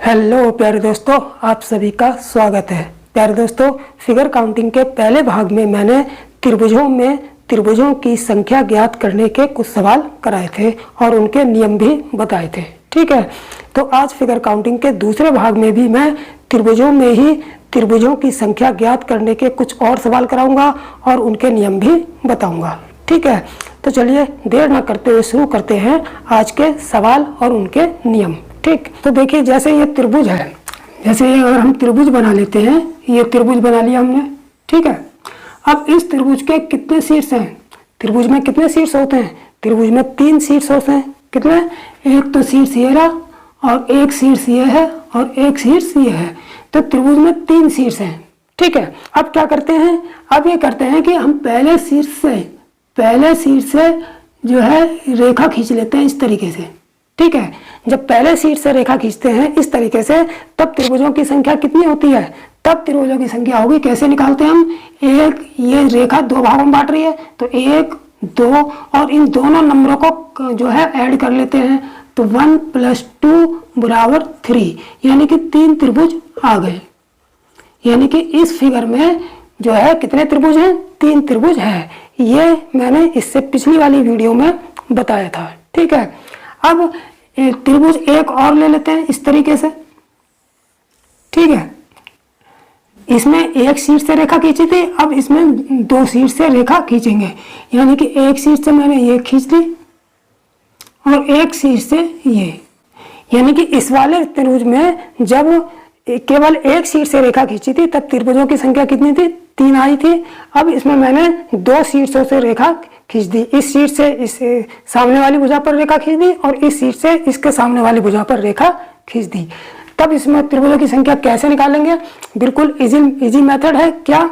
Hello प्यारे दोस्तों, आप सभी का स्वागत है। प्यारे दोस्तों, फिगर काउंटिंग के पहले भाग में मैंने त्रिभुजों की संख्या ज्ञात करने के कुछ सवाल कराए थे और उनके नियम भी बताए थे। ठीक है, तो आज फिगर काउंटिंग के दूसरे भाग में भी मैं त्रिभुजों की संख्या ज्ञात करने के कुछ और सवाल कराऊंगा और उनके नियम भी बताऊंगा। ठीक है, तो चलिए देर न करते हुए शुरू करते हैं आज के सवाल और उनके नियम। ठीक, तो देखिए जैसे ये त्रिभुज है, जैसे अगर हम त्रिभुज बना लेते हैं, ये त्रिभुज बना लिया हमने। ठीक है, अब इस त्रिभुज के कितने शीर्ष हैं? त्रिभुज में कितने शीर्ष होते हैं? त्रिभुज में 3 शीर्ष होते हैं। कितने? एक तो शीर्ष ये रहा और एक शीर्ष ये है और एक शीर्ष ये है, तो त्रिभुज में 3 शीर्ष हैं। ठीक है, अब क्या करते हैं? अब ये करते हैं कि हम पहले शीर्ष से जो है रेखा खींच लेते हैं इस तरीके से। ठीक है, जब पहले शीर्ष से रेखा खींचते हैं इस तरीके से, तब त्रिभुजों की संख्या कितनी होती है? तब त्रिभुजों की संख्या होगी, कैसे निकालते हैं हम? ये रेखा 2 भागों में बांट रही है, तो 1, 2 और इन दोनों नंबरों को जो है ऐड कर लेते हैं, तो 1 + 2 = 3, यानी कि 3 त्रिभुज आ गए। यानी कि इस फिगर में जो है कितने त्रिभुज हैं? 3 त्रिभुज है। ये मैंने इससे पिछली वाली वीडियो में बताया था। ठीक है, अब त्रिभुज एक और ले लेते हैं इस तरीके से। ठीक है, इसमें एक शीर्ष से रेखा खींची थी, अब इसमें 2 शीर्ष से रेखा खींचेंगे। यानी कि एक शीर्ष से मैंने ये खींच ली और एक शीर्ष से ये। यानी कि इस वाले त्रिभुज में जब केवल एक शीर्ष से रेखा खींची थी तब त्रिभुजों की संख्या कितनी थी? 3 आई थी। अब इसमें मैंने 2 शीर्षों से रेखा खींच दी। इस शीर्ष से इस सामने वाली भुजा पर रेखा खींच दी और इस शीर्ष से इसके सामने वाली भुजा पर रेखा खींच दी। तब इसमें त्रिभुजों की संख्या कैसे निकालेंगे? बिल्कुल इजी मेथड है। क्या?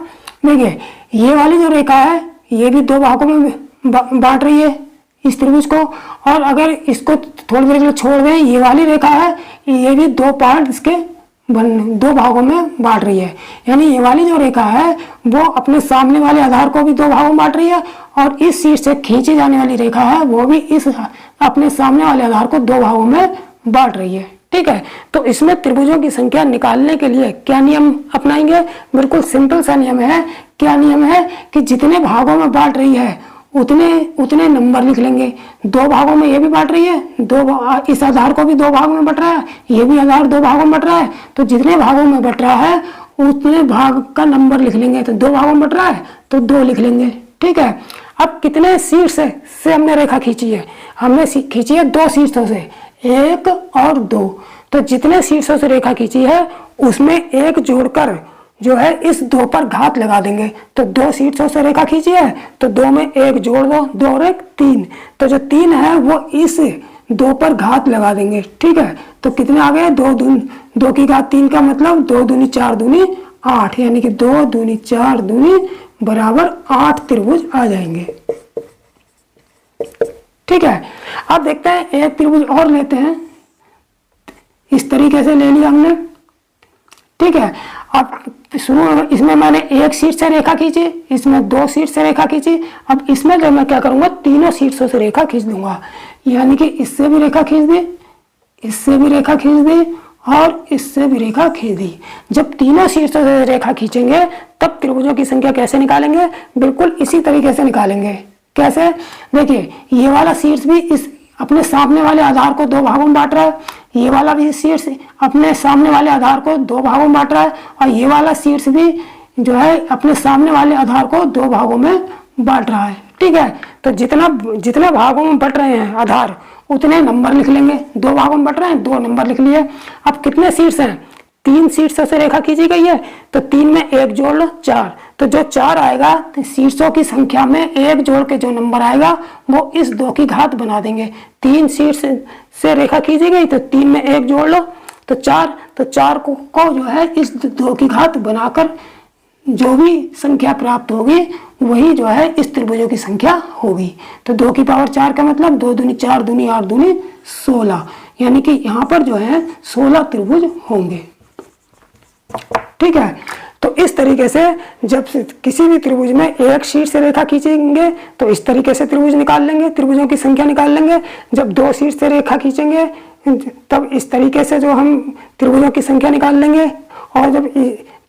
देखिए, ये वाली जो रेखा है ये भी 2 भागों में बांट रही है इस त्रिभुज को, और अगर इसको थोड़ी देर के लिए छोड़ दें, ये वाली रेखा है ये भी 2 पार्ट इसके 2 भागों में बांट रही है। यानी ये वाली जो रेखा है वो अपने सामने वाले आधार को भी 2 भागों में बांट रही है और इस शीर्ष से खींची जाने वाली रेखा है वो भी इस अपने सामने वाले आधार को 2 भागों में बांट रही है। ठीक है, तो इसमें त्रिभुजों की संख्या निकालने के लिए क्या नियम अपनाएंगे? बिल्कुल सिंपल सा नियम है। क्या नियम है? कि जितने भागों में बांट रही है उतने नंबर लिख लेंगे। 2 भागों में ये भी बांट रही है, इस आधार को भी 2 भागों में बट रहा है, ये भी आधार 2 भागों में बट रहा है, तो जितने भागों में बट रहा है उतने भाग का नंबर लिख लेंगे। तो 2 भागों में बट रहा है तो 2 लिख लेंगे। ठीक है, अब कितने शीर्ष से हमने रेखा खींची है? हमने खींची है 2 शीर्षों से, 1 और 2। तो जितने शीर्षों से रेखा खींची है उसमें 1 जोड़कर जो है इस 2 पर घात लगा देंगे। तो 2 शीर्षों से रेखा खींची है तो 2 में 1 जोड़ दो, 2 और 1 3। तो जो 3 है वो इस 2 पर घात लगा देंगे। ठीक है, तो कितने आ गए? 2 की घात 3 का मतलब 2 दूनी 4 दूनी 8, यानी कि 2 दूनी 4 दूनी = 8 त्रिभुज आ जाएंगे। ठीक है, अब देखते हैं एक त्रिभुज और लेते हैं। इस तरीके से ले लिया हमने। ठीक है, अब इसमें मैंने 1 शीर्ष से रेखा खींची, इसमें 2 शीर्ष से रेखा खींची। अब इसमें जो मैं क्या करूंगा, तीनों शीर्षों से रेखा खींच दूंगा। यानी कि इससे भी रेखा खींच दी, इससे भी रेखा खींच दी और इससे भी रेखा खींच दी। जब तीनों शीर्षों से रेखा खींचेंगे तब त्रिभुजों की संख्या कैसे निकालेंगे? बिल्कुल इसी तरीके से निकालेंगे। कैसे? देखिए, ये वाला शीर्ष भी इस अपने सामने वाले आधार को 2 भागों में बांट रहा है, ये वाला भी शीर्ष अपने सामने वाले आधार को 2 भागों में बांट रहा है और ये वाला शीर्ष भी जो है अपने सामने वाले आधार को 2 भागों में बांट रहा है। ठीक है, तो जितने भागों में बट रहे हैं आधार उतने नंबर लिख लेंगे। 2 भागों में बट रहे हैं, 2 नंबर लिख लिए। अब कितने शीर्ष हैं? 3 शीर्षों से रेखा खींची गई है, तो 3 में 1 जोड़ लो 4। तो जो 4 आएगा तो शीर्षों की संख्या में 1 जोड़ के जो नंबर आएगा वो इस 2 की घात बना देंगे। 3 शीर्ष से रेखा खींची गई तो 3 में 1 जोड़ लो तो 4। तो 4 को जो है इस 2 की घात बनाकर जो भी संख्या प्राप्त होगी वही जो है इस त्रिभुजों की संख्या होगी। तो 2 की पावर 4 का मतलब 2 दूनी 4 दूनी 8 दूनी 16, यानी कि यहाँ पर जो है 16 त्रिभुज होंगे। ठीक है, तो इस तरीके से जब किसी भी त्रिभुज में 1 शीर्ष से रेखा खींचेंगे तो इस तरीके से त्रिभुज निकाल लेंगे, त्रिभुजों की संख्या निकाल लेंगे। जब 2 शीर्ष से रेखा खींचेंगे तब इस तरीके से जो हम त्रिभुजों की संख्या निकाल लेंगे, और जब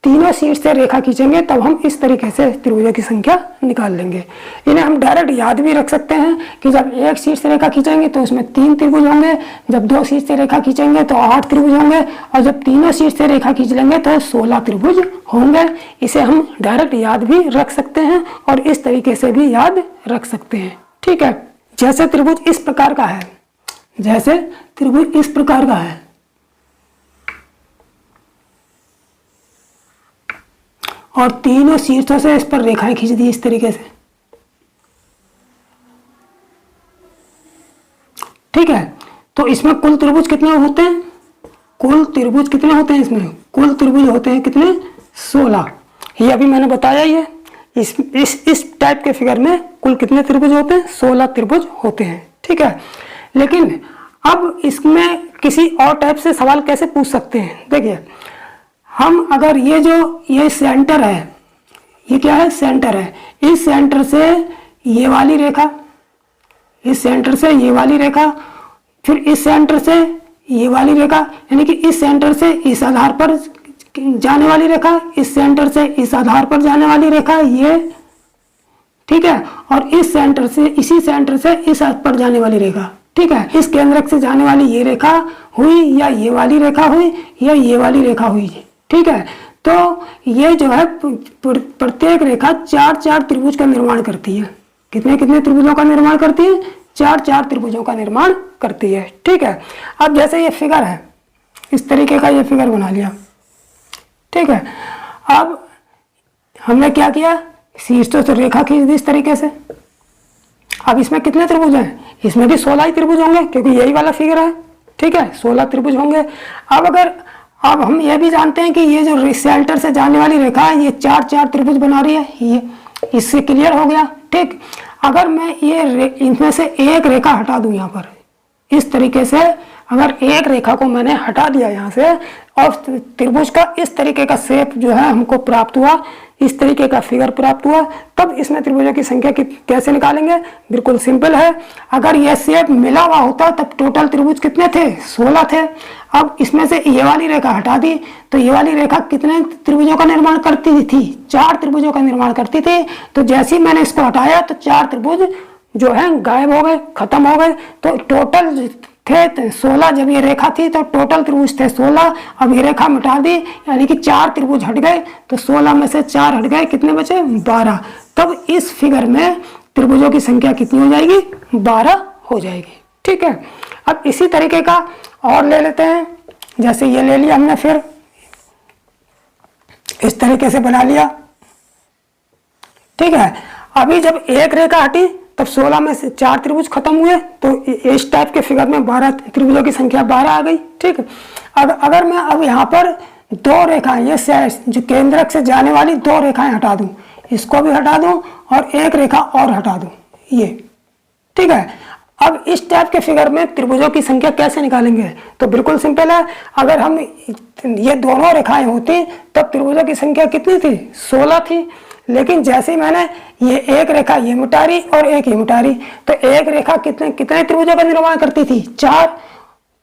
तीनों शीर्ष से रेखा खींचेंगे तब हम इस तरीके से त्रिभुजों की संख्या निकाल लेंगे। इन्हें हम डायरेक्ट याद भी रख सकते हैं कि जब एक शीर्ष से रेखा खींचेंगे तो उसमें 3 त्रिभुज होंगे, जब 2 शीर्ष से रेखा खींचेंगे तो 8 त्रिभुज होंगे, और जब तीनों शीर्ष से रेखा खींच लेंगे तो 16 त्रिभुज होंगे। इसे हम डायरेक्ट याद भी रख सकते हैं और इस तरीके से भी याद रख सकते हैं। ठीक है, जैसे त्रिभुज इस प्रकार का है, जैसे त्रिभुज इस प्रकार का है, और तीनों शीर्षों से इस पर रेखाएं खींच दी इस तरीके से। ठीक है, तो इसमें कुल त्रिभुज कितने होते हैं? कुल त्रिभुज कितने होते हैं? इसमें कुल त्रिभुज होते हैं कितने? 16। ये अभी मैंने बताया ही है। इस टाइप के फिगर में कुल कितने त्रिभुज होते हैं? 16 त्रिभुज होते हैं। ठीक है, लेकिन अब इसमें किसी और टाइप से सवाल कैसे पूछ सकते हैं? देखिए, हम अगर ये सेंटर है, ये क्या है? सेंटर है। इस सेंटर से ये वाली रेखा, इस सेंटर से ये वाली रेखा, फिर इस सेंटर से ये वाली रेखा, यानी कि इस सेंटर से इस आधार पर जाने वाली रेखा, इस सेंटर से इस आधार पर जाने वाली रेखा ये, ठीक है, और इस सेंटर से, इसी सेंटर से इस आधार पर जाने वाली रेखा। ठीक है, इस केंद्रक से जाने वाली ये रेखा हुई, या ये वाली रेखा हुई, या ये वाली रेखा हुई। ठीक है, तो ये जो है प्रत्येक रेखा 4-4 त्रिभुज का निर्माण करती है। कितने कितने त्रिभुजों का निर्माण करती है? 4-4 त्रिभुजों का निर्माण करती है। ठीक है, अब जैसे ये फिगर है, इस तरीके का ये फिगर बना लिया। ठीक है, अब हमने क्या किया? शीर्षों से रेखा खींच दी इस तरीके से। अब इसमें कितने त्रिभुज हैं? इसमें भी 16 ही त्रिभुज होंगे, क्योंकि यही वाला फिगर है। ठीक है, 16 त्रिभुज होंगे। अब हम ये भी जानते हैं कि ये जो सेंटर से जाने वाली रेखा है, ये 4-4 त्रिभुज बना रही है। ये इससे क्लियर हो गया। ठीक, अगर मैं ये इनमें से एक रेखा हटा दूं यहाँ पर, इस तरीके से अगर एक रेखा को मैंने हटा दिया यहाँ से, और त्रिभुज का इस तरीके का शेप जो है हमको प्राप्त हुआ, इस तरीके का फिगर प्राप्त हुआ, तब इसमें त्रिभुजों की संख्या कैसे निकालेंगे? बिल्कुल सिंपल है। अगर यह शेप मिला हुआ होता तब टोटल त्रिभुज कितने थे? 16 थे। अब इसमें से ये वाली रेखा हटा दी तो ये वाली रेखा कितने त्रिभुजों का निर्माण करती थी? 4 त्रिभुजों का निर्माण करती थी। तो जैसे ही मैंने इसको हटाया तो 4 त्रिभुज जो है गायब हो गए, खत्म हो गए। तो टोटल थे 16, जब ये रेखा थी तो टोटल त्रिभुज थे 16। अब ये रेखा मिटा दी, यानी कि 4 त्रिभुज हट गए, तो 16 में से 4 हट गए, कितने बचे? 12। तब इस फिगर में त्रिभुजों की संख्या कितनी हो जाएगी? 12 हो जाएगी। ठीक है, अब इसी तरीके का और ले लेते हैं। जैसे ये ले लिया हमने, फिर इस तरीके से बना लिया। ठीक है, अभी जब एक रेखा हटी तब 16 में से 4 त्रिभुज खत्म हुए, तो इस टाइप के फिगर में 12 त्रिभुजों की संख्या 12 आ गई। ठीक, अगर मैं अब यहाँ पर 2 रेखाएं, ये जो केंद्रक से जाने वाली 2 रेखाएं हटा दूं, इसको भी हटा दूं और एक रेखा और हटा दूं, ये। ठीक है, अब इस टाइप के फिगर में त्रिभुजों की संख्या कैसे निकालेंगे? तो बिल्कुल सिंपल है। अगर हम ये दोनों रेखाएं होती तब त्रिभुजों की संख्या कितनी थी? 16 थी। लेकिन जैसे ही मैंने ये एक रेखा ये मिटा रही और एक ये मिटा रही, तो एक रेखा कितने त्रिभुजों का निर्माण करती थी? 4।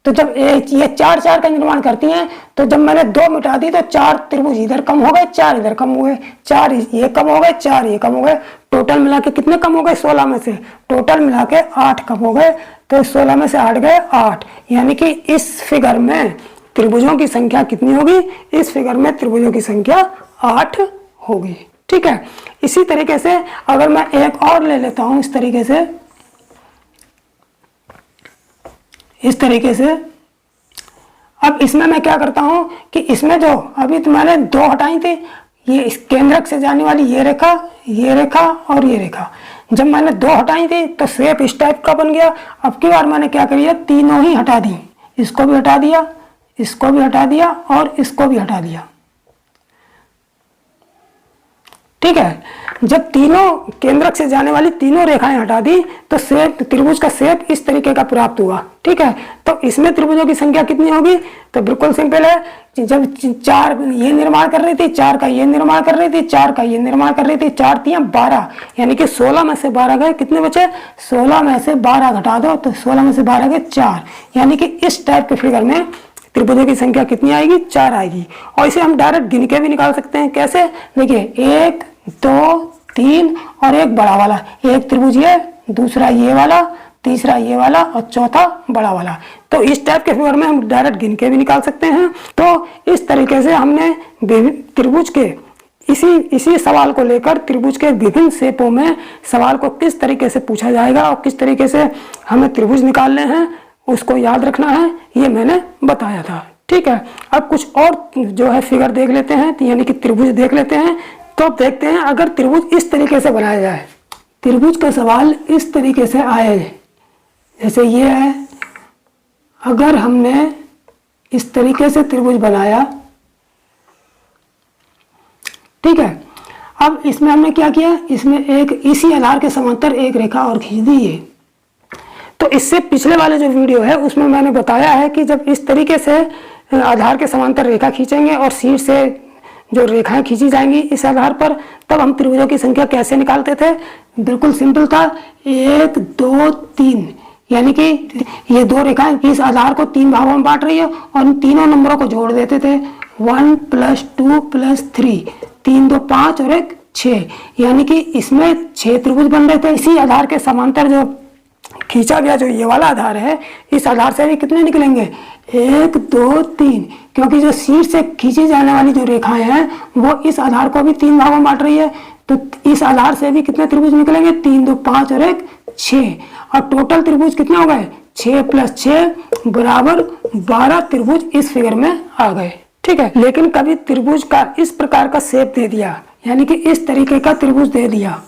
तो जब ये 4-4 का निर्माण करती हैं, तो जब मैंने 2 मिटा दी तो 4 त्रिभुज इधर कम हो गए, 4 इधर कम हुए, 4 ये कम हो गए, 4 ये कम हो गए। टोटल मिला के कितने कम हो गए? 16 में से टोटल मिला के 8 कम हो गए। तो 16 में से 8 गए 8, यानी कि इस फिगर में त्रिभुजों की संख्या कितनी होगी? इस फिगर में त्रिभुजों की संख्या 8 होगी। ठीक है, इसी तरीके से अगर मैं एक और ले लेता हूं, इस तरीके से, इस तरीके से। अब इसमें मैं क्या करता हूं कि इसमें जो अभी तो मैंने 2 हटाई थी, ये इस केंद्रक से जाने वाली ये रेखा और ये रेखा, जब मैंने 2 हटाई थी तो शेप इस टाइप का बन गया। अब की बार मैंने क्या किया? तीनों ही हटा दी। इसको भी हटा दिया, इसको भी हटा दिया और इसको भी हटा दिया। ठीक है, जब तीनों केंद्रक से जाने वाली तीनों रेखाएं हटा दी तो शेप, त्रिभुज का शेप इस तरीके का प्राप्त हुआ। ठीक है, तो इसमें त्रिभुजों की संख्या कितनी होगी? तो बिल्कुल सिंपल है, जब 4 ये निर्माण कर रही थी, 4 का ये निर्माण कर रही थी, 4 का ये निर्माण कर रही थी, 4 तियां 12, यानी कि 16 में से 12 गए, कितने बचे? 16 में से 12 घटा दो तो 16 में से 12 गए 4, यानी कि इस टाइप के फिगर में त्रिभुजों की संख्या कितनी आएगी? 4 आएगी। और इसे हम डायरेक्ट गिन के भी निकाल सकते हैं। कैसे? देखिए 1 2 3 और एक बड़ा वाला, एक त्रिभुज ये, दूसरा ये वाला, तीसरा ये वाला और चौथा बड़ा वाला। तो इस टाइप के फिगर में हम डायरेक्ट गिन के भी निकाल सकते हैं। तो इस तरीके से हमने त्रिभुज के इसी सवाल को लेकर त्रिभुज के विभिन्न शेपों में सवाल को किस तरीके से पूछा जाएगा और किस तरीके से हमें त्रिभुज निकालने हैं उसको याद रखना है, ये मैंने बताया था। ठीक है, अब कुछ और जो है फिगर देख लेते हैं, यानी कि त्रिभुज देख लेते हैं। तो अब देखते हैं अगर त्रिभुज इस तरीके से बनाया जाए, त्रिभुज का सवाल इस तरीके से आए, जैसे ये है, अगर हमने इस तरीके से त्रिभुज बनाया, ठीक है, अब इसमें हमने क्या किया, इसमें एक इसी आधार के समांतर एक रेखा और खींच दी है। तो इससे पिछले वाले जो वीडियो है उसमें मैंने बताया है कि जब इस तरीके से आधार के समांतर रेखा खींचेंगे और शीर्ष से जो रेखाएं खींची जाएंगी इस आधार पर, तब हम त्रिभुजों की संख्या कैसे निकालते थे? बिल्कुल सिंपल था, 1 2 3, यानी कि ये दो रेखाएं इस आधार को 3 भागों में बांट रही है और इन तीनों नंबरों को जोड़ देते थे, 1 + 2 + 3, 3 2 5 और 1 6, यानी कि इसमें 6 त्रिभुज बन रहे थे। इसी आधार के समांतर जो खींचा गया जो ये वाला आधार है, इस आधार से भी कितने निकलेंगे? 1 2 3, क्योंकि जो शीर्ष से खींची जाने वाली जो रेखाएं हैं वो इस आधार को भी 3 भागों में बांट रही है, तो इस आधार से भी कितने त्रिभुज निकलेंगे? 3 2 5 और 1 6, और टोटल त्रिभुज कितने हो गए? 6 + 6 = 12 त्रिभुज इस फिगर में आ गए। ठीक है, लेकिन कभी त्रिभुज का इस प्रकार का शेप दे दिया, यानी कि इस तरीके का त्रिभुज दे दिया,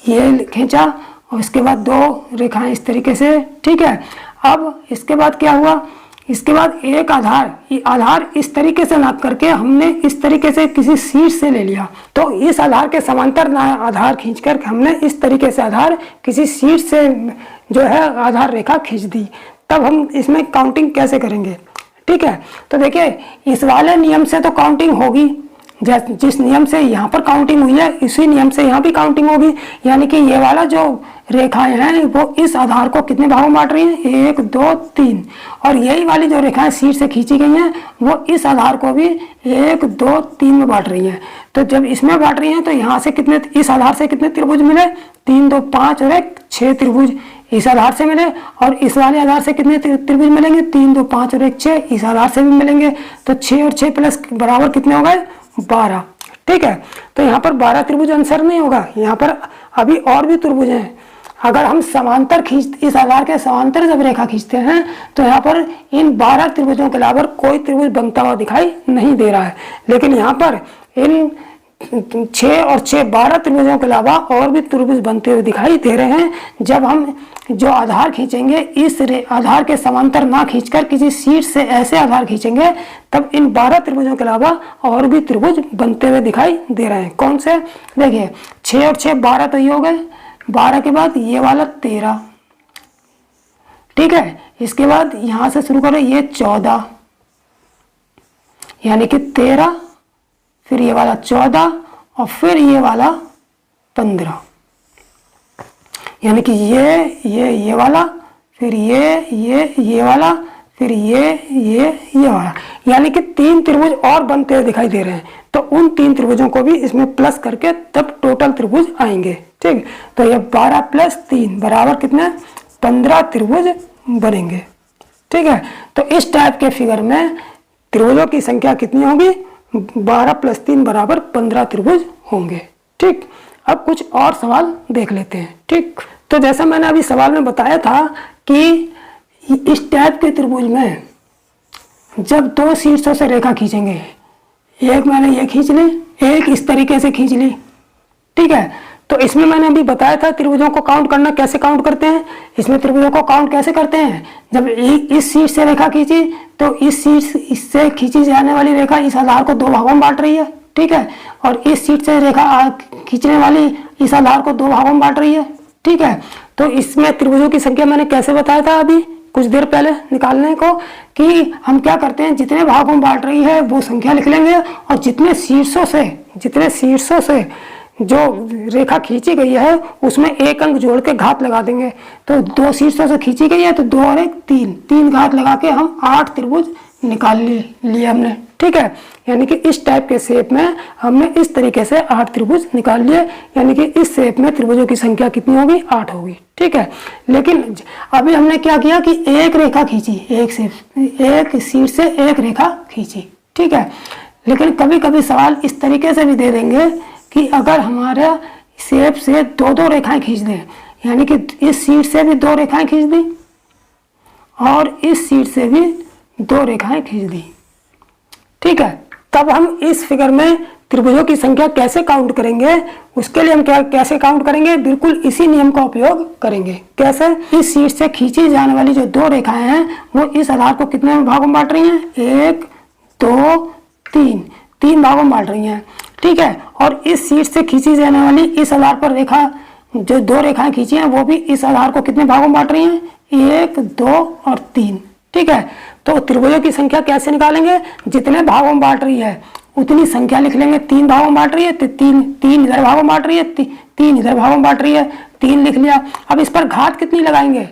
ये खींचा और इसके बाद 2 रेखाएं इस तरीके से। ठीक है, अब इसके बाद क्या हुआ? इसके बाद एक आधार इस तरीके से नाप करके हमने इस तरीके से किसी शीर्ष से ले लिया, तो इस आधार के समांतर आधार खींचकर हमने इस तरीके से आधार किसी शीर्ष से जो है आधार रेखा खींच दी। तब हम इसमें काउंटिंग कैसे करेंगे? ठीक है, तो देखिए इस वाले नियम से तो काउंटिंग होगी, जिस नियम से यहाँ पर काउंटिंग हुई है इसी नियम से यहाँ भी काउंटिंग होगी, यानी कि ये वाला जो रेखाएं हैं वो इस आधार को कितने भागों में बांट रही हैं? 1 2 3, और यही वाली जो रेखाएं शीर्ष से खींची गई हैं वो इस आधार को भी 1 2 3 में बांट रही हैं। तो जब इसमें बांट रही हैं तो यहाँ से कितने, इस आधार से कितने त्रिभुज मिले? 3 2 5 और 1 6 त्रिभुज इस आधार से मिले, और इस वाले आधार से कितने त्रिभुज मिलेंगे? 3 2 5 और 1 6 इस आधार से भी मिलेंगे, तो 6 और 6 प्लस बराबर कितने हो गए? 12। ठीक है, तो यहाँ पर 12 त्रिभुज आंसर नहीं होगा, यहाँ पर अभी और भी त्रिभुज हैं। अगर हम समांतर इस आधार के समांतर जब रेखा खींचते हैं तो यहाँ पर इन 12 त्रिभुजों के अलावा कोई त्रिभुज बनता हुआ दिखाई नहीं दे रहा है, लेकिन यहाँ पर इन 6 और 6 12 त्रिभुजों के अलावा और भी त्रिभुज बनते हुए दिखाई दे रहे हैं। जब हम जो आधार खींचेंगे इस आधार के समांतर ना खींचकर किसी शीर्ष से ऐसे आधार खींचेंगे, तब इन 12 त्रिभुजों के अलावा और भी त्रिभुज बनते हुए दिखाई दे रहे हैं। कौन से? देखिए 6 और 6 12 तो ये हो गए, 12 के बाद ये वाला 13, ठीक है, इसके बाद यहां से शुरू करो ये 14, यानी कि 13, फिर ये वाला 14 और फिर ये वाला 15, यानी कि ये वाला, फिर ये वाला, फिर ये वाला, यानी कि 3 त्रिभुज और बनते हुए दिखाई दे रहे हैं। तो उन 3 त्रिभुजों को भी इसमें प्लस करके तब टोटल त्रिभुज आएंगे। ठीक, तो ये 12 + 3 बराबर कितने? 15 त्रिभुज बनेंगे। ठीक है, तो इस टाइप के फिगर में त्रिभुजों की संख्या कितनी होगी? 12 + 3 बराबर 15 त्रिभुज होंगे। ठीक, अब कुछ और सवाल देख लेते हैं। ठीक, तो जैसा मैंने अभी सवाल में बताया था कि इस टाइप के त्रिभुज में जब 2 शीर्षों से रेखा खींचेंगे, एक मैंने ये खींच ली, एक इस तरीके से खींच ली। ठीक है, तो इसमें मैंने अभी बताया था त्रिभुजों को काउंट करना कैसे काउंट करते हैं। इसमें त्रिभुजों को काउंट कैसे करते हैं? जब इस शीर्ष से रेखा खींची तो इस शीर्ष इससे खींची जाने वाली रेखा इस आधार को 2 भागों में बांट रही है। ठीक है, और इस शीट से रेखा खींचने वाली इस आधार को दो भागों में बांट रही है, ठीक है। तो इसमें त्रिभुजों की संख्या मैंने कैसे बताया था अभी कुछ देर पहले निकालने को, कि हम क्या करते हैं, जितने भागों में बांट रही है वो संख्या लिख लेंगे, और जितने शीर्षों से जो रेखा खींची गई है उसमें एक अंक जोड़ के घात लगा देंगे। तो दो शीर्षों से खींची गई है तो 2 और 1 3, 3 घात लगा के हम 8 त्रिभुज निकाल लिए हमने, ठीक है। यानी कि इस टाइप के शेप में हमने इस तरीके से 8 त्रिभुज निकाल लिए, यानी कि इस शेप में त्रिभुजों की संख्या कितनी होगी, 8 होगी, ठीक है। लेकिन अभी हमने क्या किया कि एक रेखा खींची, एक शीर्ष से एक रेखा खींची, ठीक है। लेकिन कभी कभी सवाल इस तरीके से भी दे देंगे कि अगर हमारा शेप से 2-2 रेखाएं खींच दें, यानी कि इस शीट से भी 2 रेखाएं खींच दी और इस शीट से भी 2 रेखाएं खींच दी, ठीक है। तब हम इस फिगर में त्रिभुजों की संख्या कैसे काउंट करेंगे, उसके लिए हम कैसे काउंट करेंगे, बिल्कुल इसी नियम का उपयोग करेंगे। कैसे, इस शीट से खींची जाने वाली जो 2 रेखाएं हैं वो इस आधार को कितने भागों में बांट रही हैं, 1 2 3 भागों में बांट रही हैं, ठीक है। और इस शीट से खींची जाने वाली इस आधार पर रेखा, जो 2 रेखाएं खींची हैं वो भी इस आधार को कितने भागों में बांट रही हैं, 1 2 और 3, ठीक है। तो त्रिभुजों की संख्या कैसे निकालेंगे, जितने भागों में बांट रही है उतनी संख्या लिख लेंगे। 3 भागों में बांट रही है तो 3 इधर भागों में बांट रही है, 3 इधर भागों में बांट रही है, 3 लिख लिया। अब इस पर घात कितनी लगाएंगे,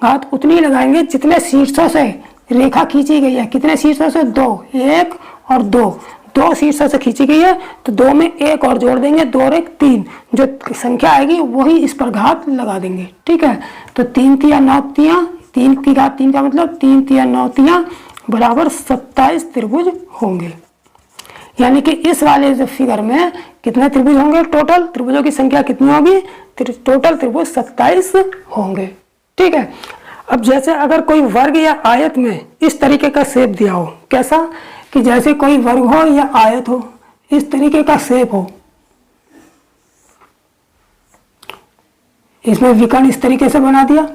घात उतनी लगाएंगे जितने शीर्षों से रेखा खींची गई है। कितने शीर्षों से, 2, 1 और 2 शीर्षों से खींची गई है तो 2 में 1 और जोड़ देंगे, 2 और 1 3, जो संख्या आएगी वही इस पर घात लगा देंगे, ठीक है। तो 3 तिया 9 तिया, 3 की घात 3 का मतलब 3 तिया 9 तिया बराबर 27 त्रिभुज होंगे। यानी कि इस वाले फिगर में कितने त्रिभुज होंगे, टोटल त्रिभुजों की संख्या कितनी होगी, टोटल त्रिभुज 27 होंगे, ठीक है। अब जैसे अगर कोई वर्ग या आयत में इस तरीके का शेप दिया हो, कैसा कि जैसे कोई वर्ग हो या आयत हो, इस तरीके का शेप हो, इसमें विकर्ण इस तरीके से बना दिया,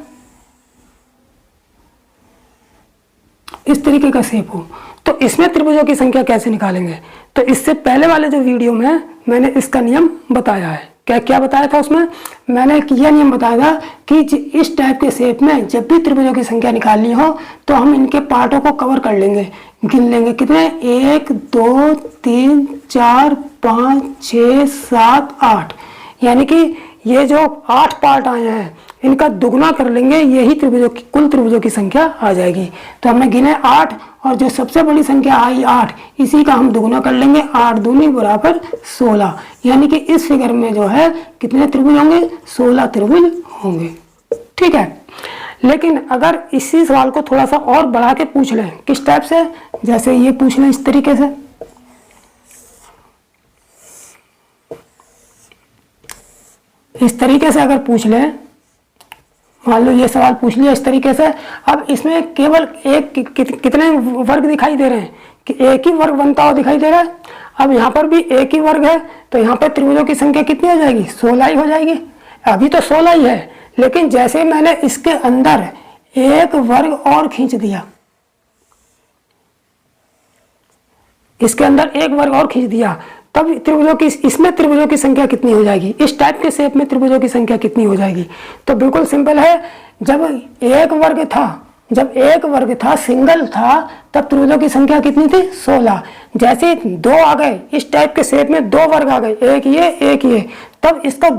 इस तरीके का शेप हो, तो इसमें त्रिभुजों की संख्या कैसे निकालेंगे। तो इससे पहले वाले जो वीडियो में मैंने इसका नियम बताया है। क्या बताया था उसमें, मैंने यह नियम बताया था कि इस टाइप के शेप में जब भी त्रिभुजों की संख्या निकालनी हो तो हम इनके पार्टों को कवर कर लेंगे, गिन लेंगे कितने, 1 2 3 4 5 6 7 8, यानी कि ये जो 8 पार्ट आए हैं इनका दुगना कर लेंगे, यही कुल त्रिभुजों की संख्या आ जाएगी। तो हमने गिने 8 और जो सबसे बड़ी संख्या आई 8, इसी का हम दुगना कर लेंगे, 8 दूनी बराबर 16, यानी कि इस फिगर में जो है कितने त्रिभुज होंगे, 16 त्रिभुज होंगे, ठीक है। लेकिन अगर इसी सवाल को थोड़ा सा और बढ़ा के पूछ लें, किस टाइप से, जैसे ये पूछ लें इस तरीके से, इस तरीके से अगर पूछ लें, मान लो ये सवाल पूछ लिया इस तरीके से। अब इसमें केवल कितने वर्ग दिखाई दे रहे हैं, कि एक ही वर्ग बनता हुआ दिखाई दे रहा है। अब यहाँ पर भी एक ही वर्ग है तो यहाँ पर त्रिभुजों की संख्या कितनी हो जाएगी, 16 ही हो जाएगी। अभी तो 16 ही है, लेकिन जैसे मैंने इसके अंदर एक वर्ग और खींच दिया, इसके अंदर एक वर्ग और खींच दिया, तब इसमें त्रिभुजों की संख्या कितनी हो जाएगी, इस टाइप के शेप में त्रिभुजों की संख्या कितनी हो जाएगी। तो बिल्कुल सिंपल है, जब एक वर्ग था सिंगल था, तब त्रिभुजों की संख्या कितनी थी, 16। जैसे 2 आ गए, इस टाइप के शेप में 2 वर्ग आ गए, एक ये, तब इसका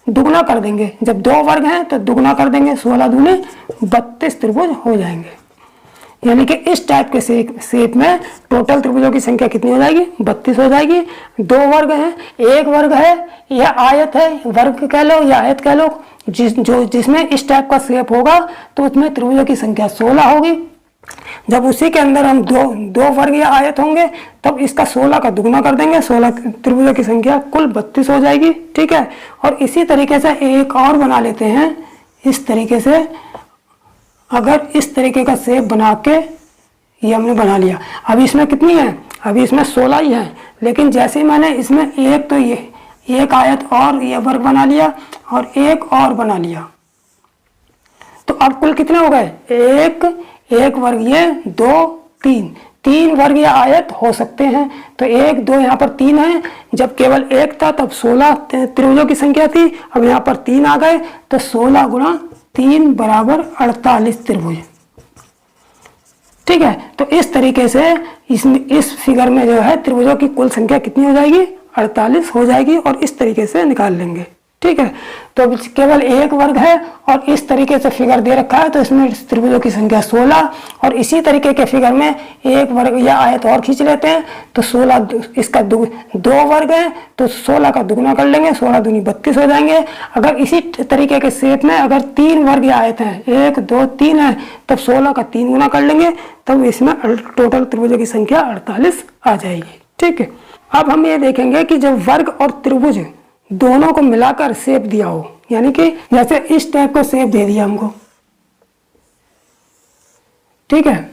दुगना कर देंगे। जब 2 वर्ग हैं तो दुगना कर देंगे, 16 दूने 32 त्रिभुज हो जाएंगे। यानी कि इस टाइप के शेप में टोटल त्रिभुजों की संख्या कितनी हो जाएगी, 32 हो जाएगी। 2 वर्ग हैं, एक वर्ग है या आयत है, वर्ग कह लो या आयत कह लो, जिसमें इस टाइप का शेप होगा तो उसमें त्रिभुजों की संख्या 16 होगी। जब उसी के अंदर हम दो वर्ग या आयत होंगे तब इसका 16 का दुगना कर देंगे, 16 त्रिभुजों की संख्या कुल 32 हो जाएगी, ठीक है। और इसी तरीके से एक और बना लेते हैं, इस तरीके से अगर इस तरीके का शेप बना के ये हमने बना लिया। अभी इसमें कितनी है, अभी इसमें 16 ही है, लेकिन जैसे ही मैंने इसमें एक तो ये एक आयत और ये वर्ग बना लिया और एक और बना लिया, तो अब कुल कितने हो गए, एक वर्ग ये, 2 तीन वर्ग या आयत हो सकते हैं। तो 1 2 यहाँ पर 3 है, जब केवल 1 था तब 16 त्रिभुजों की संख्या थी, अब यहाँ पर 3 आ गए तो 16 गुणा 3 बराबर 48 त्रिभुज। ठीक है, तो इस तरीके से इस फिगर में जो है त्रिभुजों की कुल संख्या कितनी हो जाएगी, 48 हो जाएगी, और इस तरीके से निकाल लेंगे। ठीक है, तो केवल एक वर्ग है और इस तरीके से फिगर दे रखा है, तो इसमें त्रिभुजों की संख्या 16, और इसी तरीके के फिगर में एक वर्ग या आयत और खींच लेते हैं, तो 16 इसका 2 वर्ग है तो 16 का दुगुना कर लेंगे, 16 दूनी 32 हो जाएंगे। अगर इसी तरीके के शेप में अगर 3 वर्ग या आयत है, 1 2 3 है, तब 16 का 3 गुना कर लेंगे, तब इसमें टोटल त्रिभुजों की संख्या 48 आ जाएगी। ठीक है, अब हम ये देखेंगे कि जब वर्ग और त्रिभुज दोनों को मिलाकर शेप दिया हो, यानी कि जैसे इस टाइप का शेप दे दिया हमको। ठीक है,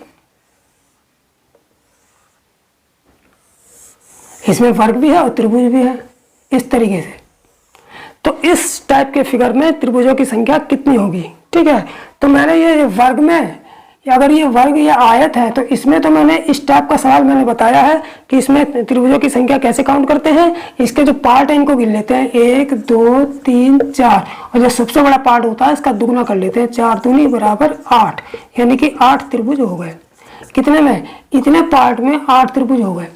इसमें वर्ग भी है और त्रिभुज भी है इस तरीके से। तो इस टाइप के फिगर में त्रिभुजों की संख्या कितनी होगी। ठीक है, तो मैंने ये वर्ग में, अगर ये वर्ग या आयत है तो इसमें तो मैंने इस टाइप का सवाल मैंने बताया है कि इसमें त्रिभुजों की संख्या कैसे काउंट करते हैं। इसके जो पार्ट है इनको गिन लेते हैं, 1 2 3 4, और जो सबसे बड़ा पार्ट होता है इसका दुगुना कर लेते हैं, 4 दूनी बराबर 8, यानी कि 8 त्रिभुज हो गए। कितने में, इतने पार्ट में 8 त्रिभुज हो गए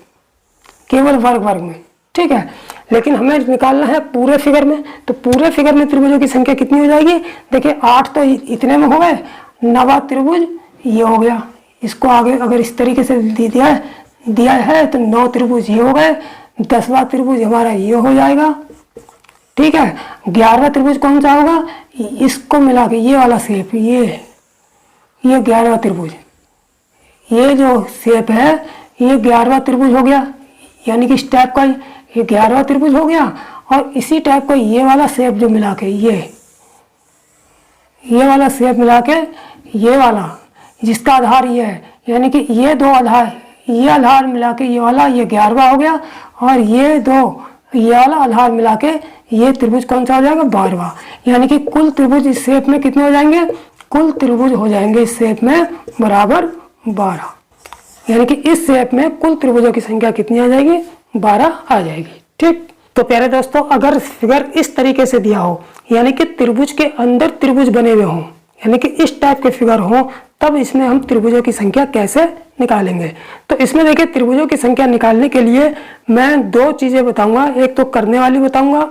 केवल वर्ग में। ठीक है, लेकिन हमें निकालना है पूरे फिगर में, तो पूरे फिगर में त्रिभुजों की संख्या कितनी हो जाएगी। देखिए 8 तो इतने में हो गए, 9वां त्रिभुज ये हो गया, इसको आगे अगर इस तरीके से दिया है तो 9 त्रिभुज ये हो गए, 10वां त्रिभुज हमारा ये हो जाएगा। ठीक है, 11वां त्रिभुज कौन सा होगा, इसको मिला के ये वाला शेप, ये 11वां त्रिभुज, ये जो शेप है ये 11वां त्रिभुज हो गया, यानी कि इस टाइप का ये 11वां त्रिभुज हो गया। और इसी टाइप का ये वाला शेप जो मिला के ये वाला शेप मिला के ये वाला जिसका आधार ये है, यानी कि ये दो आधार, ये आधार मिला के ये वाला, ये 11वां हो गया, और ये वाला आधार मिला के ये त्रिभुज कौन सा हो जाएगा, 12वां। यानी कि कुल त्रिभुज इस शेप में कितने हो जाएंगे, कुल त्रिभुज हो जाएंगे इस शेप में बराबर 12, यानी कि इस शेप में कुल त्रिभुजों की संख्या कितनी आ जाएगी, 12 आ जाएगी। ठीक, तो प्यारे दोस्तों, अगर फिगर इस तरीके से दिया हो, यानी कि त्रिभुज के अंदर त्रिभुज बने हुए हों, यानी कि इस टाइप के फिगर हो, तब इसमें हम त्रिभुजों की संख्या कैसे निकालेंगे। तो इसमें देखिए त्रिभुजों की संख्या निकालने के लिए मैं 2 चीजें बताऊंगा, एक तो करने वाली बताऊंगा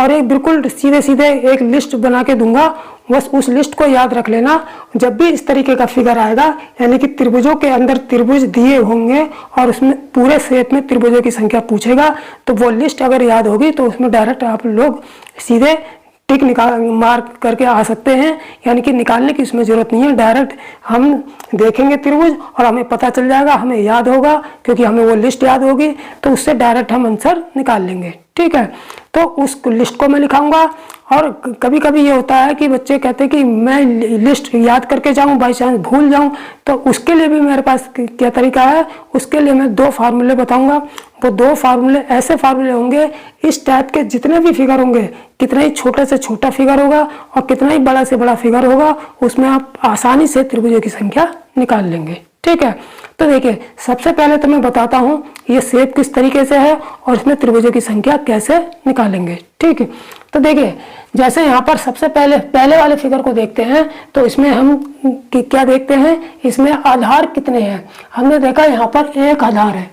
और एक बिल्कुल सीधे सीधे एक लिस्ट बना के दूंगा। बस उस लिस्ट को याद रख लेना, जब भी इस तरीके का फिगर आएगा, यानी कि त्रिभुजों के अंदर त्रिभुज दिए होंगे और उसमें पूरे सेट में त्रिभुजों की संख्या पूछेगा, तो वो लिस्ट अगर याद होगी तो उसमें डायरेक्ट आप लोग सीधे टिक मार्क करके आ सकते हैं, यानी कि निकालने की इसमें जरूरत नहीं है। डायरेक्ट हम देखेंगे त्रिभुज और हमें पता चल जाएगा, हमें याद होगा, क्योंकि हमें वो लिस्ट याद होगी, तो उससे डायरेक्ट हम आंसर निकाल लेंगे। ठीक है, तो उस लिस्ट को मैं लिखाऊंगा। और कभी कभी ये होता है कि बच्चे कहते हैं कि मैं लिस्ट याद करके जाऊं, बाई चांस भूल जाऊं, तो उसके लिए भी मेरे पास क्या तरीका है, उसके लिए मैं 2 फार्मूले बताऊंगा। वो 2 फार्मूले ऐसे फार्मूले होंगे, इस टाइप के जितने भी फिगर होंगे, कितना ही छोटे से छोटा फिगर होगा और कितना ही बड़ा से बड़ा फिगर होगा, उसमें आप आसानी से त्रिभुजों की संख्या निकाल लेंगे। ठीक है, तो देखिए सबसे पहले तो मैं बताता हूँ ये शेप किस तरीके से है और इसमें त्रिभुजों की संख्या कैसे निकालेंगे। ठीक है, तो देखिए जैसे यहाँ पर सबसे पहले वाले फिगर को देखते हैं, तो इसमें हम क्या देखते हैं, इसमें आधार कितने हैं। हमने देखा यहाँ पर एक आधार है,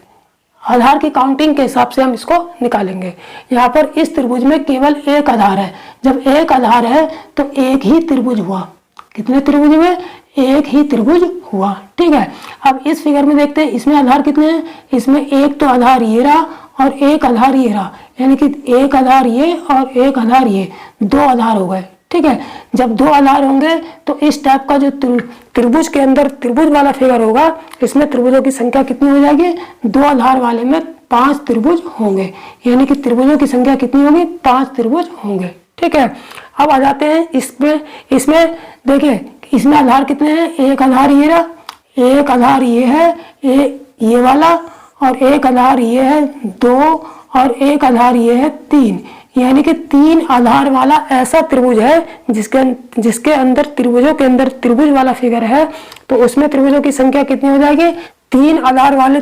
आधार की काउंटिंग के हिसाब से हम इसको निकालेंगे। यहाँ पर इस त्रिभुज में केवल एक आधार है, जब एक आधार है तो एक ही त्रिभुज हुआ। कितने त्रिभुज हुए, एक ही त्रिभुज हुआ। ठीक है, अब इस फिगर में देखते हैं इसमें आधार कितने हैं। इसमें एक तो आधार ये रहा और एक आधार ये रहा, यानी कि एक आधार ये और एक आधार ये, 2 आधार हो गए। ठीक है, जब 2 आधार होंगे तो इस टाइप का जो त्रिभुज के अंदर त्रिभुज वाला फिगर होगा, इसमें त्रिभुजों की संख्या कितनी हो जाएगी, 2 आधार वाले में 5 त्रिभुज होंगे, यानी कि त्रिभुजों की संख्या कितनी होगी, 5 त्रिभुज होंगे। ठीक है, अब आ जाते हैं इसमें देखिए इसमें आधार कितने हैं, एक आधार ये रहा, एक आधार ये है, ये वाला, और एक आधार ये है 2 और एक आधार ये है 3, यानी कि 3 आधार वाला ऐसा त्रिभुज है जिसके अंदर त्रिभुजों के अंदर त्रिभुज वाला फिगर है। तो उसमें त्रिभुजों की संख्या कितनी हो जाएगी, तीन आधार वाले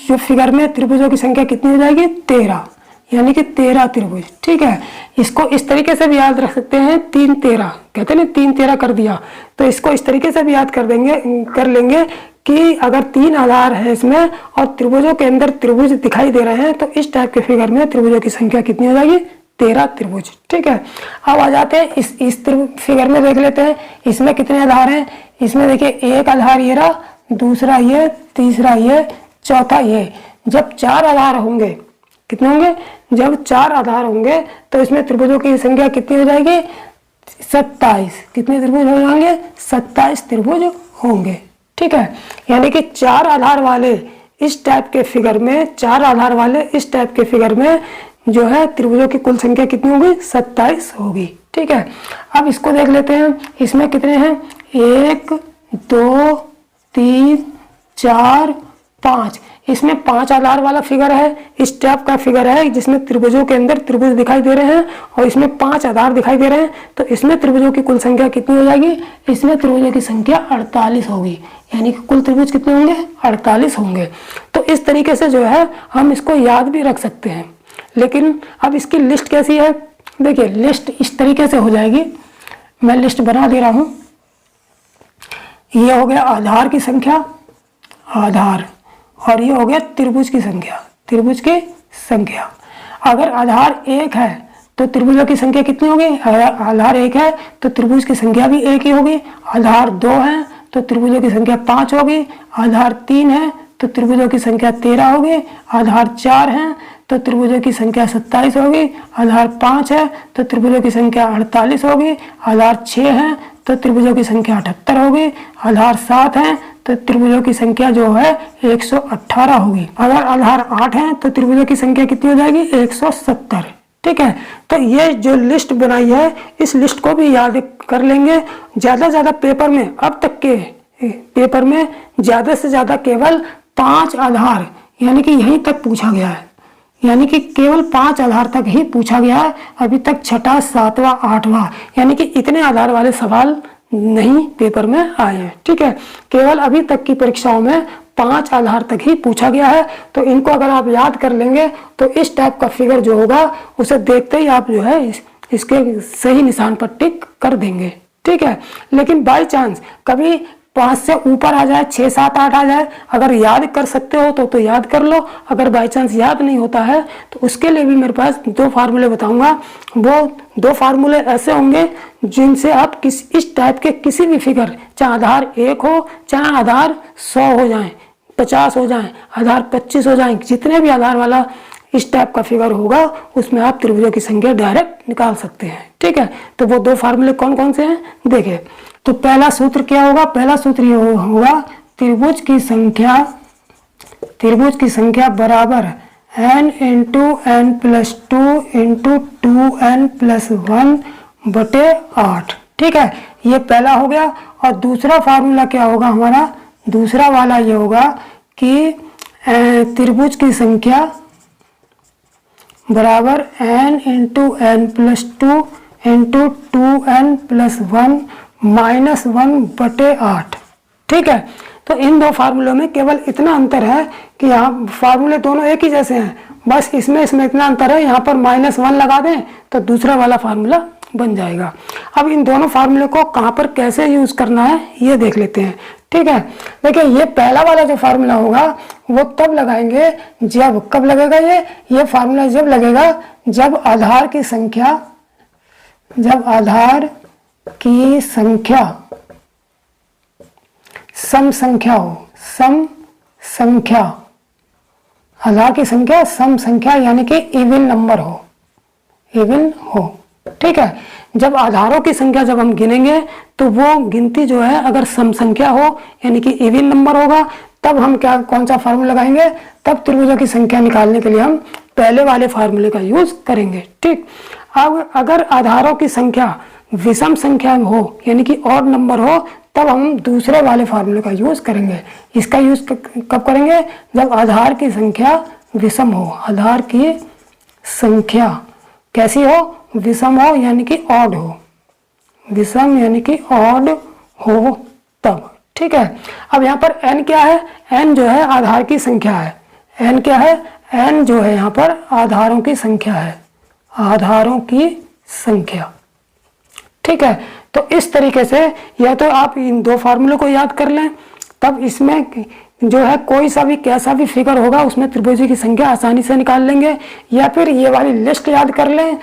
जो फिगर में त्रिभुजों की संख्या कितनी हो जाएगी? 13, यानी कि 13 त्रिभुज। ठीक है, इसको इस तरीके से भी याद रख सकते हैं, 3 13 कहते हैं ना, 3 13 कर दिया, तो इसको इस तरीके से भी याद कर लेंगे कि अगर 3 आधार है इसमें और त्रिभुजों के अंदर त्रिभुज दिखाई दे रहे हैं तो इस टाइप के फिगर में त्रिभुजों की संख्या कितनी हो जाएगी? 13 त्रिभुज। ठीक है, अब आ जाते हैं इस फिगर में देख लेते हैं इसमें कितने आधार हैं। इसमें देखिए एक आधार ये रहा, दूसरा ये, तीसरा ये, चौथा ये। जब 4 आधार होंगे, कितने होंगे? जब 4 आधार होंगे तो इसमें त्रिभुजों की संख्या कितनी हो जाएगी? 27। कितने त्रिभुज हो जाएंगे? 27 त्रिभुज होंगे। ठीक है, यानी कि 4 आधार वाले इस टाइप के फिगर में, 4 आधार वाले इस टाइप के फिगर में जो है त्रिभुजों की कुल संख्या कितनी होगी? 27 होगी। ठीक है, अब इसको देख लेते हैं, इसमें कितने हैं? 1 2 3 4 5। इसमें 5 आधार वाला फिगर है, इस टाइप का फिगर है जिसमें त्रिभुजों के अंदर त्रिभुज दिखाई दे रहे हैं और इसमें 5 आधार दिखाई दे रहे हैं, तो इसमें त्रिभुजों की कुल संख्या कितनी हो जाएगी? इसमें त्रिभुजों की संख्या 48 होगी, यानी कि कुल त्रिभुज कितने होंगे? 48 होंगे। तो इस तरीके से जो है हम इसको याद भी रख सकते हैं। लेकिन अब इसकी लिस्ट कैसी है? देखिए लिस्ट इस तरीके से हो जाएगी, मैं लिस्ट बना दे रहा हूं। ये हो गया आधार की संख्या, आधार, और ये हो गया त्रिभुज की संख्या, त्रिभुज की संख्या। अगर आधार 1 है तो त्रिभुजों की संख्या कितनी होगी? आधार 1 है तो त्रिभुज की संख्या भी 1 ही होगी। आधार 2 है तो त्रिभुजों की संख्या 5 होगी। आधार 3 है तो त्रिभुजों की संख्या 13 होगी। आधार 4 है तो त्रिभुजों की संख्या 27 होगी। आधार 5 है तो त्रिभुजों की संख्या 48 होगी। आधार 6 है तो त्रिभुजों की संख्या 78 होगी। आधार 7 है तो त्रिभुजों की संख्या जो है 118 होगी। अगर आधार 8 है तो त्रिभुजों की संख्या कितनी हो जाएगी? 170। ठीक है, तो ये जो लिस्ट बनाई है इस लिस्ट को भी याद कर लेंगे। ज्यादा से ज्यादा पेपर में, अब तक के पेपर में ज्यादा से ज्यादा केवल 5 आधार, यानी कि यहीं तक पूछा गया है, यानी कि केवल 5 आधार तक ही पूछा गया है। अभी तक 6वां 7वां 8वां यानी कि इतने आधार वाले सवाल नहीं पेपर में आए हैं। ठीक है, केवल अभी तक की परीक्षाओं में 5 आधार तक ही पूछा गया है। तो इनको अगर आप याद कर लेंगे तो इस टाइप का फिगर जो होगा उसे देखते ही आप जो है इसके सही निशान पर टिक कर देंगे। ठीक है, लेकिन बाई चांस कभी 5 से ऊपर आ जाए, 6 7 8 आ जाए, अगर याद कर सकते हो तो याद कर लो। अगर बाई चांस याद नहीं होता है तो उसके लिए भी मेरे पास 2 फार्मूले बताऊंगा। वो 2 फार्मूले ऐसे होंगे जिनसे आप इस टाइप के किसी भी फिगर, चाहे आधार 1 हो, चाहे आधार 100 हो जाए, 50 हो जाए, आधार 25 हो जाए, जितने भी आधार वाला इस टाइप का फिगर होगा उसमें आप त्रिभुजों की संख्या डायरेक्ट निकाल सकते हैं। ठीक है, तो वो 2 फार्मूले कौन कौन से हैं देखिए। तो पहला सूत्र क्या होगा? पहला सूत्र ये होगा त्रिभुज की संख्या बराबर n into n plus 2 into 2n plus 1 बटे 8। ठीक है, ये पहला हो गया। और दूसरा फार्मूला क्या होगा हमारा? दूसरा वाला ये होगा कि त्रिभुज की संख्या बराबर n into n plus 2 into 2n plus 1 minus 1 बटे 8। ठीक है, तो इन 2 फार्मूलों में केवल इतना अंतर है कि यहाँ फार्मूले दोनों एक ही जैसे हैं, बस इसमें इतना अंतर है, यहाँ पर -1 लगा दें तो दूसरा वाला फार्मूला बन जाएगा। अब इन दोनों फार्मूले को कहाँ पर कैसे यूज करना है ये देख लेते हैं। ठीक है, देखिए ये पहला वाला जो फार्मूला होगा वो तब लगाएंगे जब, कब लगेगा ये फार्मूला जब लगेगा जब आधार की संख्या सम संख्या हो, सम संख्या, आधार की संख्या सम संख्या यानी कि इवन नंबर हो, इवन हो। ठीक है, जब आधारों की संख्या जब हम गिनेंगे तो वो गिनती जो है अगर सम संख्या हो यानी कि इवन नंबर होगा, तब हम कौन सा फार्मूला लगाएंगे? तब त्रिभुजों की संख्या निकालने के लिए हम पहले वाले फार्मूले का यूज करेंगे। ठीक, अब अगर आधारों की संख्या विषम संख्या हो यानी कि ऑड नंबर हो, तब हम दूसरे वाले फार्मूले का यूज करेंगे। इसका यूज कब करेंगे? जब आधार की संख्या विषम हो, आधार की संख्या कैसी हो? विषम हो यानी कि ऑड हो, विषम यानी कि ऑड हो तब। ठीक है। अब यहाँ पर n क्या है, n जो है आधार की संख्या है। n क्या है, n जो है यहाँ पर आधारों की संख्या है, आधारों की संख्या। ठीक है, तो इस तरीके से या तो आप इन दो फार्मूले को याद कर लें, तब इसमें जो है कोई सा भी कैसा भी फिगर होगा उसमें त्रिभुजों की संख्या आसानी से निकाल लेंगे, या फिर ये वाली लिस्ट याद कर लें।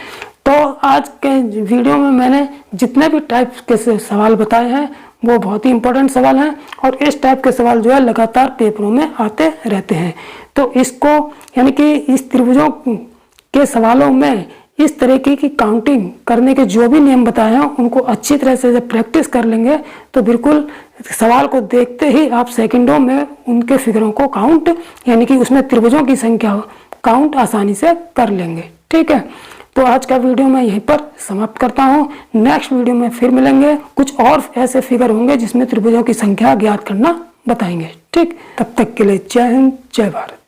तो आज के वीडियो में मैंने जितने भी टाइप के सवाल बताए हैं वो बहुत ही इंपॉर्टेंट सवाल हैं, और इस टाइप के सवाल जो है लगातार पेपरों में आते रहते हैं। तो इसको यानी कि इस त्रिभुजों के सवालों में इस तरीके की काउंटिंग करने के जो भी नियम बताए हैं उनको अच्छी तरह से जब प्रैक्टिस कर लेंगे तो बिल्कुल सवाल को देखते ही आप सेकंडों में उनके फिगरों को काउंट यानी कि उसमें त्रिभुजों की संख्या काउंट आसानी से कर लेंगे। ठीक है, तो आज का वीडियो मैं यहीं पर समाप्त करता हूं। नेक्स्ट वीडियो में फिर मिलेंगे, कुछ और ऐसे फिगर होंगे जिसमें त्रिभुजों की संख्या ज्ञात करना बताएंगे। ठीक, तब तक के लिए जय हिंद, जय भारत।